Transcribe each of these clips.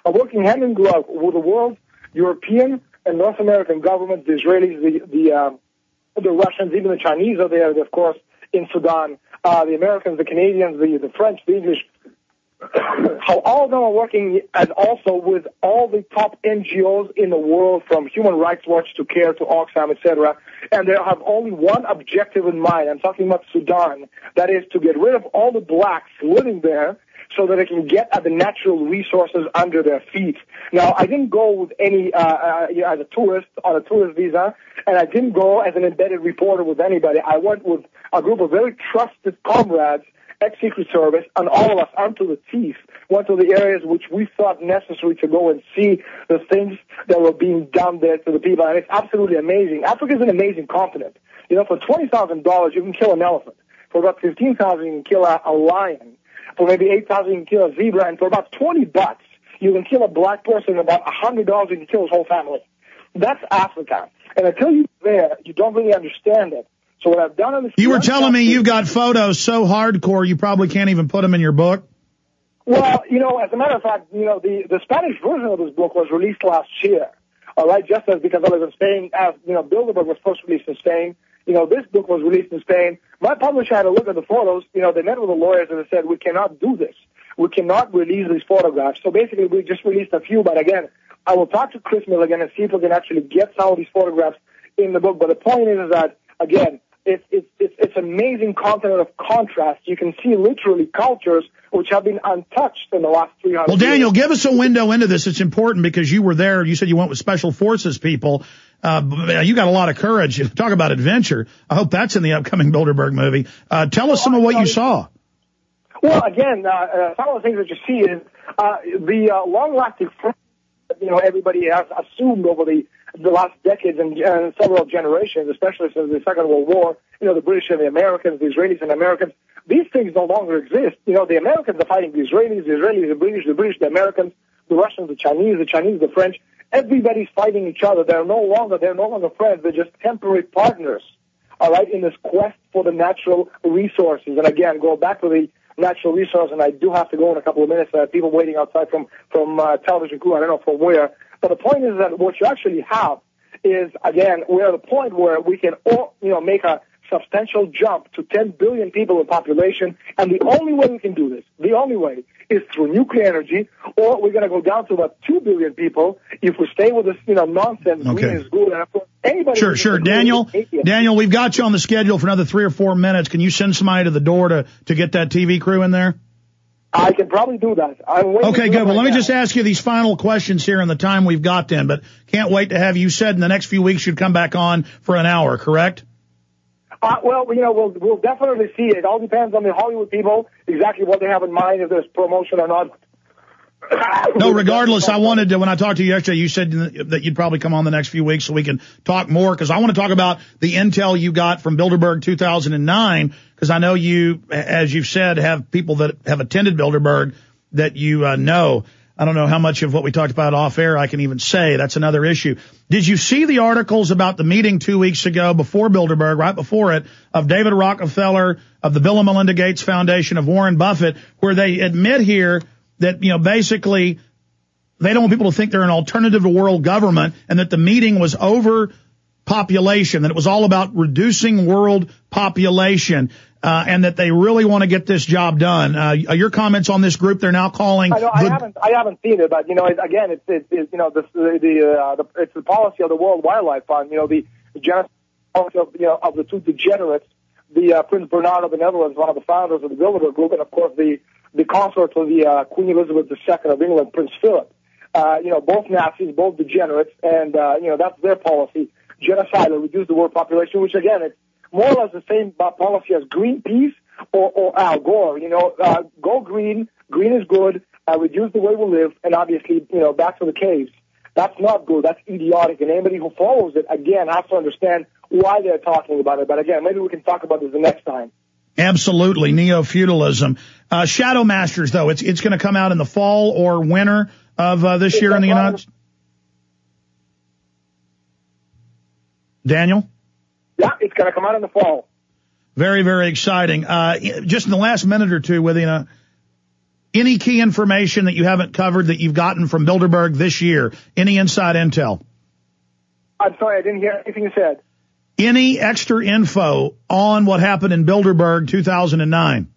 are working hand in glove with the world, European and North American governments, the Israelis, the Russians, even the Chinese are there, of course, in Sudan, the Americans, the Canadians, the French, the English, how all of them are working, and also with all the top NGOs in the world, from Human Rights Watch to CARE to Oxfam, etc., and they have only one objective in mind. I'm talking about Sudan, that is to get rid of all the blacks living there so that they can get at the natural resources under their feet. Now, I didn't go with any as a tourist on a tourist visa, and I didn't go as an embedded reporter with anybody. I went with a group of very trusted comrades, ex-Secret Service, and all of us, armed to the teeth, went to the areas which we thought necessary to go and see the things that were being done there to the people. And it's absolutely amazing. Africa is an amazing continent. You know, for $20,000, you can kill an elephant. For about $15,000, you can kill a lion. For maybe $8,000, you can kill a zebra. And for about $20, you can kill a black person. About $100, you can kill his whole family. That's Africa. And until you're there, you don't really understand it. So what I've done in this... You were telling me you've got photos so hardcore you probably can't even put them in your book? Well, you know, as a matter of fact, you know, the Spanish version of this book was released last year, all right, just as because I was in Spain, as, you know, Bilderberg was first released in Spain. You know, this book was released in Spain. My publisher had a look at the photos. You know, they met with the lawyers and they said, we cannot do this. We cannot release these photographs. So basically, we just released a few. But again, I will talk to Chris Milligan and see if we can actually get some of these photographs in the book. But the point is that, again, it's an amazing continent of contrast. You can see literally cultures which have been untouched in the last 300 years. Well, Daniel, give us a window into this. It's important because you were there. You said you went with Special Forces people. You got a lot of courage. Talk about adventure. I hope that's in the upcoming Bilderberg movie. Tell us some of what you saw. Well, again, some of the things that you see is the long-lasting friends that, you know, everybody has assumed over the last decades and several generations, especially since the Second World War, you know, the British and the Americans, the Israelis and Americans, these things no longer exist. You know, the Americans are fighting the Israelis, the British, the Americans, the Russians, the Chinese, the French. Everybody's fighting each other. They're no longer friends. They're just temporary partners, all right, in this quest for the natural resources. And again, go back to the natural resource, and I do have to go in a couple of minutes. People waiting outside from television crew, I don't know from where. But the point is that what you actually have is, again, we're at a point where we can all, you know, make a substantial jump to 10 billion people in population, and the only way we can do this, the only way, is through nuclear energy, or we're going to go down to about 2 billion people if we stay with this, you know, nonsense. Okay. Green is good. And of course, anybody... Sure. Daniel, we've got you on the schedule for another 3 or 4 minutes. Can you send somebody to the door to get that TV crew in there? I can probably do that. Okay, good. Well, let me just ask you these final questions here in the time we've got then, but can't wait to have you said in the next few weeks you'd come back on for an hour, correct? Well, you know, we'll definitely see it. It all depends on the Hollywood people, exactly what they have in mind, if there's promotion or not. No, regardless, I wanted to, when I talked to you yesterday, you said that you'd probably come on the next few weeks so we can talk more, because I want to talk about the intel you got from Bilderberg 2009, because I know you, as you've said, have people that have attended Bilderberg that you know. I don't know how much of what we talked about off air I can even say. That's another issue. Did you see the articles about the meeting 2 weeks ago before Bilderberg, right before it, of David Rockefeller, of the Bill and Melinda Gates Foundation, of Warren Buffett, where they admit here that, you know, basically they don't want people to think they're an alternative to world government, and that the meeting was over population, that it was all about reducing world population, and that they really want to get this job done. Your comments on this group they're now calling... I haven't seen it, but, you know, again, it's you know, it's the policy of the World Wildlife Fund, you know, the genocide policy of, you know, of the two degenerates, the Prince Bernard of the Netherlands, one of the founders of the Bilderberg Group, and of course the consort of the Queen Elizabeth II of England, Prince Philip. You know, both Nazis, both degenerates, and you know, that's their policy, genocide, or reduce the world population, which again, it's more or less the same policy as Greenpeace or Al Gore. You know, go green. Green is good. Reduce the way we live, and obviously, you know, back to the caves. That's not good. That's idiotic. And anybody who follows it, again, has to understand why they're talking about it. But again, maybe we can talk about this the next time. Absolutely, neo-feudalism. Shadow Masters, though, it's going to come out in the fall or winter of this year in the United States. Daniel? Yeah, it's going to come out in the fall. Very, very exciting. Just in the last minute or two with you, Any key information that you haven't covered that you've gotten from Bilderberg this year? Any inside intel? I'm sorry, I didn't hear anything you said. Any extra info on what happened in Bilderberg 2009?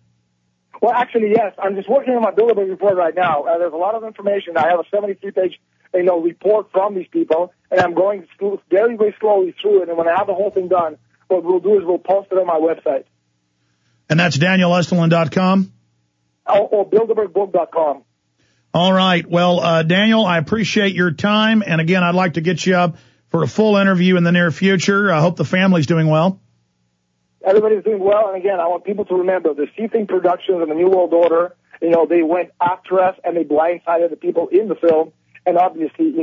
Well, actually, yes. I'm just working on my Bilderberg report right now. There's a lot of information. I have a 73-page, report from these people, and I'm going very, very slowly through it. And when I have the whole thing done, what we'll do is we'll post it on my website. And that's DanielEstulin.com? Or BilderbergBook.com. All right. Well, Daniel, I appreciate your time. And again, I'd like to get you up for a full interview in the near future. I hope the family's doing well. Everybody's doing well. And again, I want people to remember the C-Think Productions and the New World Order, they went after us and they blindsided the people in the film. And obviously,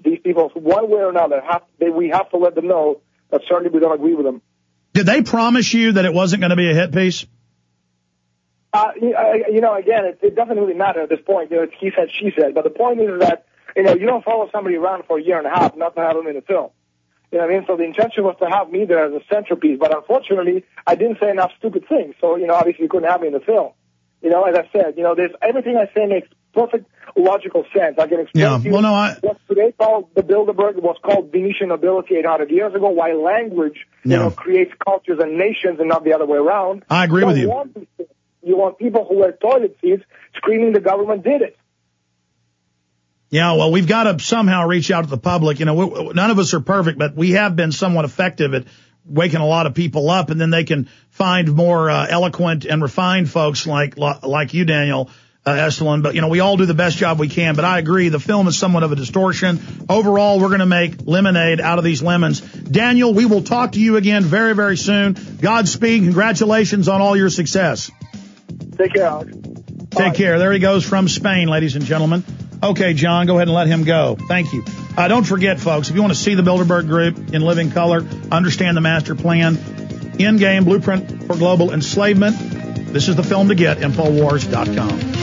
these people, one way or another, we have to let them know that certainly we don't agree with them. Did they promise you that it wasn't going to be a hit piece? Again, it doesn't really matter at this point. It's he said, she said. But the point is that, you don't follow somebody around for a year and a half not to have them in a film. You know what I mean? So the intention was to have me there as a centerpiece. But unfortunately, I didn't say enough stupid things. So, obviously you couldn't have me in the film. As I said, there's everything I say makes perfect logical sense. I can explain to you what today called the Bilderberg was called Venetian nobility 800 years ago, why language, creates cultures and nations and not the other way around. I agree with you. You want people who wear toilet seats screaming the government did it. Yeah, well, we've got to somehow reach out to the public. None of us are perfect, but we have been somewhat effective at waking a lot of people up, and then they can find more eloquent and refined folks like you, Daniel Estulin. But, we all do the best job we can. But I agree, the film is somewhat of a distortion. Overall, we're going to make lemonade out of these lemons. Daniel, we will talk to you again very, very soon. Godspeed. Congratulations on all your success. Take care, Alex. Take care. There he goes from Spain, ladies and gentlemen. Okay, John, go ahead and let him go. Thank you. Don't forget, folks, if you want to see the Bilderberg Group in living color, understand the master plan, Endgame, Blueprint for Global Enslavement, this is the film to get, InfoWars.com.